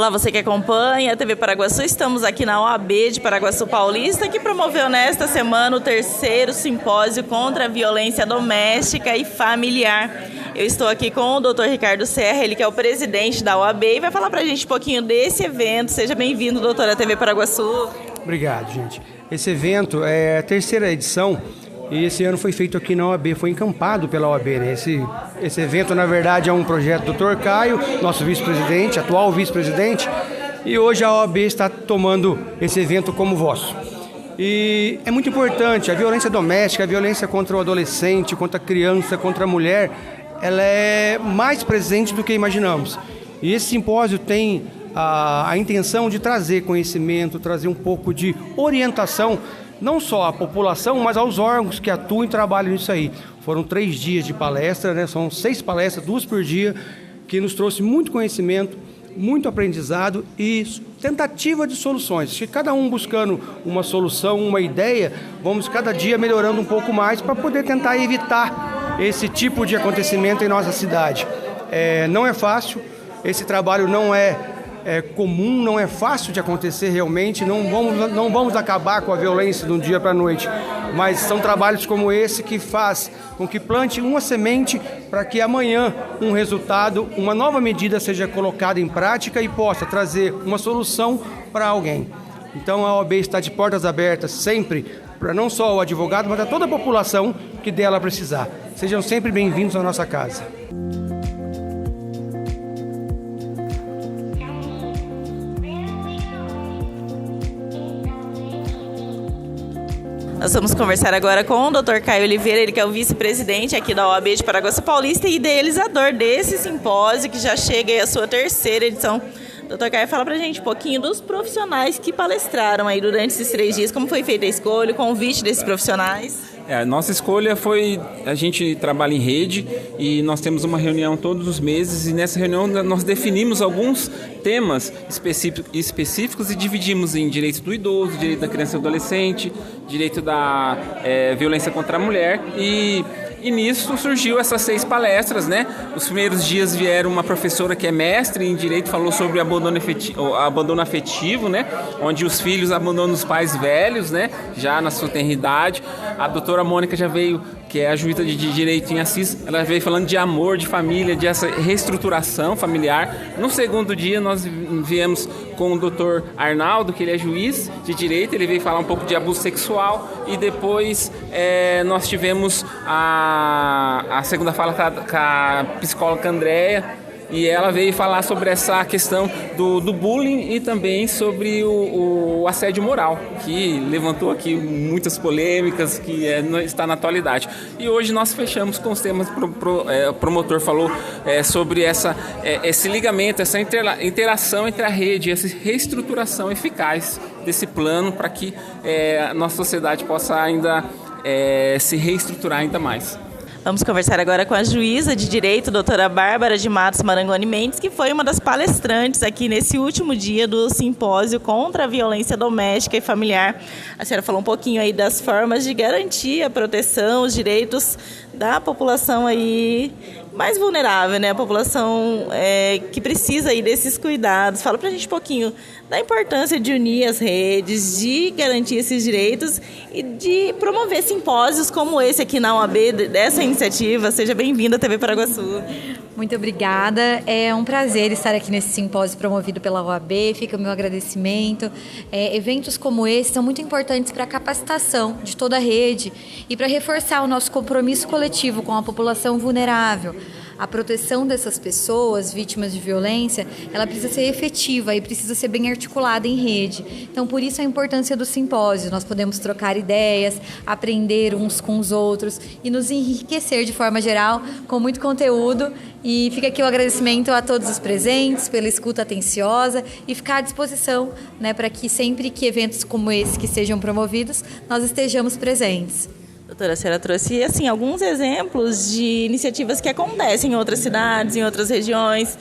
Olá, você que acompanha a TV Paraguaçu, estamos aqui na OAB de Paraguaçu Paulista, que promoveu nesta semana o 3º simpósio contra a violência doméstica e familiar. Eu estou aqui com o Dr. Ricardo Serra, ele que é o presidente da OAB e vai falar pra gente um pouquinho desse evento. Seja bem-vindo, doutor, à TV Paraguaçu. Obrigado, gente. Esse evento é a 3ª edição e esse ano foi feito aqui na OAB, foi encampado pela OAB, né? Esse evento, na verdade, é um projeto do Dr. Caio, nosso vice-presidente, atual vice-presidente, e hoje a OAB está tomando esse evento como vosso. E é muito importante, a violência doméstica, a violência contra o adolescente, contra a criança, contra a mulher, ela é mais presente do que imaginamos. E esse simpósio tem a intenção de trazer conhecimento, trazer um pouco de orientação, não só à população, mas aos órgãos que atuam e trabalham nisso aí. Foram 3 dias de palestra, né? São 6 palestras, 2 por dia, que nos trouxe muito conhecimento, muito aprendizado e tentativa de soluções. Se cada um buscando uma solução, uma ideia, vamos cada dia melhorando um pouco mais para poder tentar evitar esse tipo de acontecimento em nossa cidade. Não é fácil, esse trabalho não é comum, não é fácil de acontecer realmente, não vamos acabar com a violência de um dia para a noite, mas são trabalhos como esse que faz com que plante uma semente para que amanhã um resultado, uma nova medida seja colocada em prática e possa trazer uma solução para alguém. Então a OAB está de portas abertas sempre para não só o advogado, mas a toda a população que dela precisar. Sejam sempre bem-vindos à nossa casa. Nós vamos conversar agora com o Dr. Caio Oliveira, ele que é o vice-presidente aqui da OAB de Paraguaçu Paulista e idealizador desse simpósio, que já chega à sua 3ª edição. Dr. Caio, fala pra gente um pouquinho dos profissionais que palestraram aí durante esses 3 dias, como foi feita a escolha, o convite desses profissionais. A nossa escolha foi, a gente trabalha em rede e nós temos uma reunião todos os meses e nessa reunião nós definimos alguns temas específicos e dividimos em direito do idoso, direito da criança e adolescente, direito da violência contra a mulher e nisso surgiu essas 6 palestras, né? Os primeiros dias vieram uma professora que é mestre em direito, falou sobre abandono afetivo, né? Onde os filhos abandonam os pais velhos, né? Já na sua tenridade. A doutora Mônica já veio, que é a juíza de direito em Assis, ela veio falando de amor, de família, de essa reestruturação familiar. No segundo dia nós viemos com o doutor Arnaldo, que ele é juiz de direito, ele veio falar um pouco de abuso sexual e depois nós tivemos a segunda fala com a psicóloga Andréia, e ela veio falar sobre essa questão do bullying e também sobre o assédio moral, que levantou aqui muitas polêmicas, que está na atualidade. E hoje nós fechamos com os temas, o promotor falou sobre esse ligamento, essa interação entre a rede, essa reestruturação eficaz desse plano para que a nossa sociedade possa ainda se reestruturar ainda mais. Vamos conversar agora com a juíza de direito, doutora Bárbara de Matos Marangoni Mendes, que foi uma das palestrantes aqui nesse último dia do simpósio contra a violência doméstica e familiar. A senhora falou um pouquinho aí das formas de garantir a proteção, os direitos da população aí mais vulnerável, né? A população que precisa aí desses cuidados. Fala pra gente um pouquinho da importância de unir as redes, de garantir esses direitos e de promover simpósios como esse aqui na OAB, dessa iniciativa. Seja bem-vindo à TV Paraguaçu. Muito obrigada. É um prazer estar aqui nesse simpósio promovido pela OAB. Fica o meu agradecimento. Eventos como esse são muito importantes para a capacitação de toda a rede e para reforçar o nosso compromisso coletivo com a população vulnerável. A proteção dessas pessoas, vítimas de violência, ela precisa ser efetiva e precisa ser bem articulada em rede. Então, por isso a importância do simpósio. Nós podemos trocar ideias, aprender uns com os outros e nos enriquecer de forma geral com muito conteúdo. E fica aqui o agradecimento a todos os presentes pela escuta atenciosa e ficar à disposição, né, para que sempre que eventos como esse que sejam promovidos, nós estejamos presentes. Doutora, a senhora trouxe assim, alguns exemplos de iniciativas que acontecem em outras cidades, em outras regiões,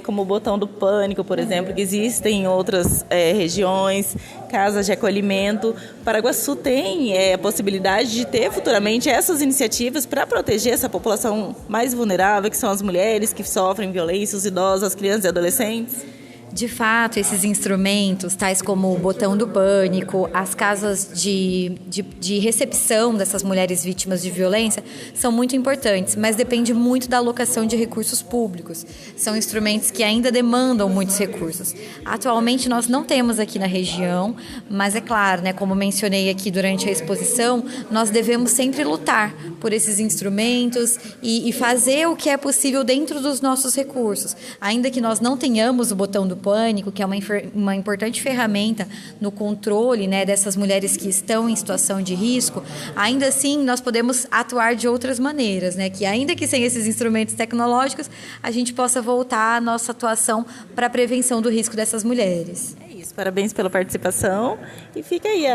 como o Botão do Pânico, por exemplo, que existem em outras regiões, casas de acolhimento. Paraguaçu tem a possibilidade de ter futuramente essas iniciativas para proteger essa população mais vulnerável, que são as mulheres que sofrem violência, os idosos, as crianças e adolescentes? De fato, esses instrumentos, tais como o botão do pânico, as casas de recepção dessas mulheres vítimas de violência, são muito importantes, mas depende muito da alocação de recursos públicos. São instrumentos que ainda demandam muitos recursos. Atualmente, nós não temos aqui na região, mas é claro, né, como mencionei aqui durante a exposição, nós devemos sempre lutar por esses instrumentos e fazer o que é possível dentro dos nossos recursos. Ainda que nós não tenhamos o botão do pânico, que é uma importante ferramenta no controle, né, dessas mulheres que estão em situação de risco, ainda assim nós podemos atuar de outras maneiras, né, que ainda que sem esses instrumentos tecnológicos, a gente possa voltar a nossa atuação para a prevenção do risco dessas mulheres. É isso, parabéns pela participação e fica aí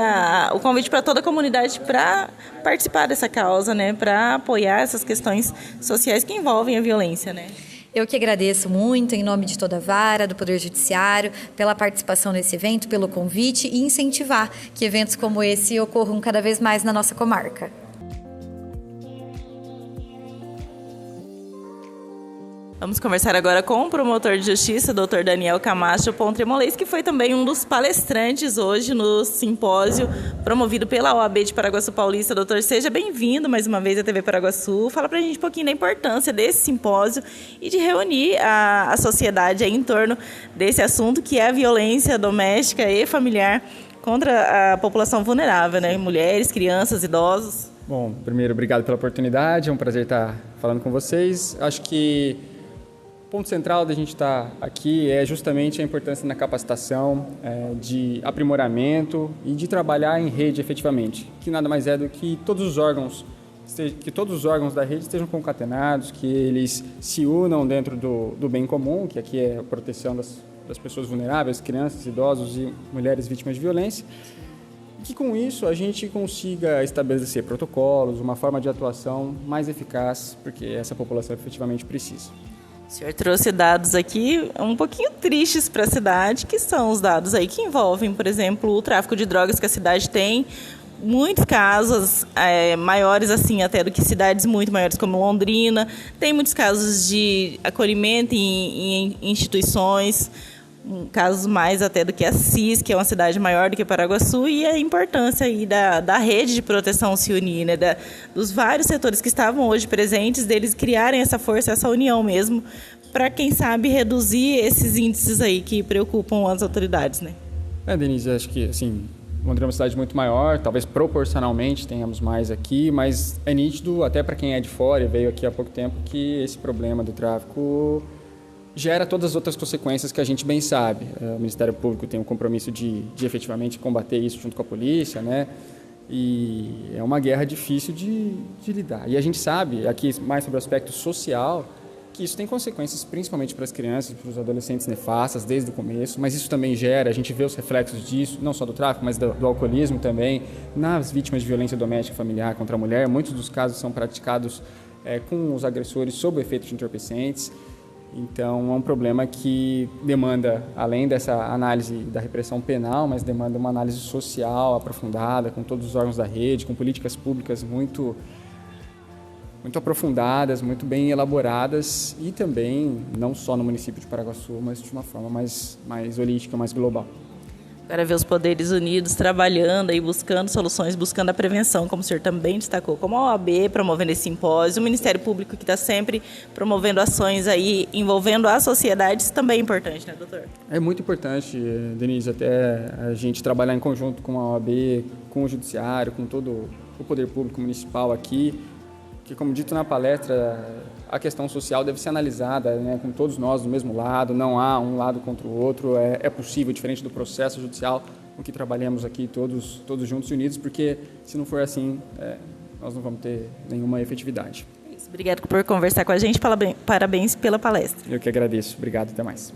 o convite para toda a comunidade para participar dessa causa, né, para apoiar essas questões sociais que envolvem a violência, né. Eu que agradeço muito, em nome de toda a Vara, do Poder Judiciário, pela participação nesse evento, pelo convite e incentivar que eventos como esse ocorram cada vez mais na nossa comarca. Vamos conversar agora com o promotor de justiça, Dr. Daniel Camacho Pontremolês, que foi também um dos palestrantes hoje no simpósio promovido pela OAB de Paraguaçu Paulista. Doutor, seja bem-vindo mais uma vez à TV Paraguaçu. Fala pra gente um pouquinho da importância desse simpósio e de reunir a sociedade aí em torno desse assunto, que é a violência doméstica e familiar contra a população vulnerável, né? Mulheres, crianças, idosos. Bom, primeiro, obrigado pela oportunidade, é um prazer estar falando com vocês. Acho que o ponto central da gente estar aqui é justamente a importância na capacitação, de aprimoramento e de trabalhar em rede efetivamente, que nada mais é do que todos os órgãos da rede estejam concatenados, que eles se unam dentro do bem comum, que aqui é a proteção das pessoas vulneráveis, crianças, idosos e mulheres vítimas de violência, e que com isso a gente consiga estabelecer protocolos, uma forma de atuação mais eficaz, porque essa população efetivamente precisa. O senhor trouxe dados aqui um pouquinho tristes para a cidade, que são os dados aí que envolvem, por exemplo, o tráfico de drogas que a cidade tem. Muitos casos maiores assim até do que cidades muito maiores como Londrina. Tem muitos casos de acolhimento em instituições, casos mais até do que Assis, que é uma cidade maior do que Paraguaçu, e a importância aí da rede de proteção se unir, né, dos vários setores que estavam hoje presentes, deles criarem essa força, essa união mesmo, para, quem sabe, reduzir esses índices aí que preocupam as autoridades, né? Denise, acho que, assim, Londrina é uma cidade muito maior, talvez proporcionalmente tenhamos mais aqui, mas é nítido, até para quem é de fora e veio aqui há pouco tempo, que esse problema do tráfico gera todas as outras consequências que a gente bem sabe. O Ministério Público tem um compromisso de efetivamente combater isso junto com a polícia, né? E é uma guerra difícil de lidar. E a gente sabe, aqui mais sobre o aspecto social, que isso tem consequências principalmente para as crianças, para os adolescentes nefastas desde o começo, mas isso também gera, a gente vê os reflexos disso, não só do tráfico, mas do alcoolismo também, nas vítimas de violência doméstica e familiar contra a mulher. Muitos dos casos são praticados com os agressores sob o efeito de entorpecentes. Então, é um problema que demanda, além dessa análise da repressão penal, mas demanda uma análise social aprofundada, com todos os órgãos da rede, com políticas públicas muito aprofundadas, muito bem elaboradas e também, não só no município de Paraguaçu, mas de uma forma mais holística, mais global. Para ver os poderes unidos trabalhando e buscando soluções, buscando a prevenção, como o senhor também destacou, como a OAB promovendo esse simpósio, o Ministério Público que está sempre promovendo ações aí, envolvendo a sociedade, isso também é importante, né, doutor? É muito importante, Denise, até a gente trabalhar em conjunto com a OAB, com o Judiciário, com todo o Poder Público Municipal aqui, que, como dito na palestra, a questão social deve ser analisada, né, com todos nós do mesmo lado, não há um lado contra o outro, é possível, diferente do processo judicial, com que trabalhamos aqui todos juntos e unidos, porque se não for assim, nós não vamos ter nenhuma efetividade. Obrigado por conversar com a gente, parabéns pela palestra. Eu que agradeço, obrigado, até mais.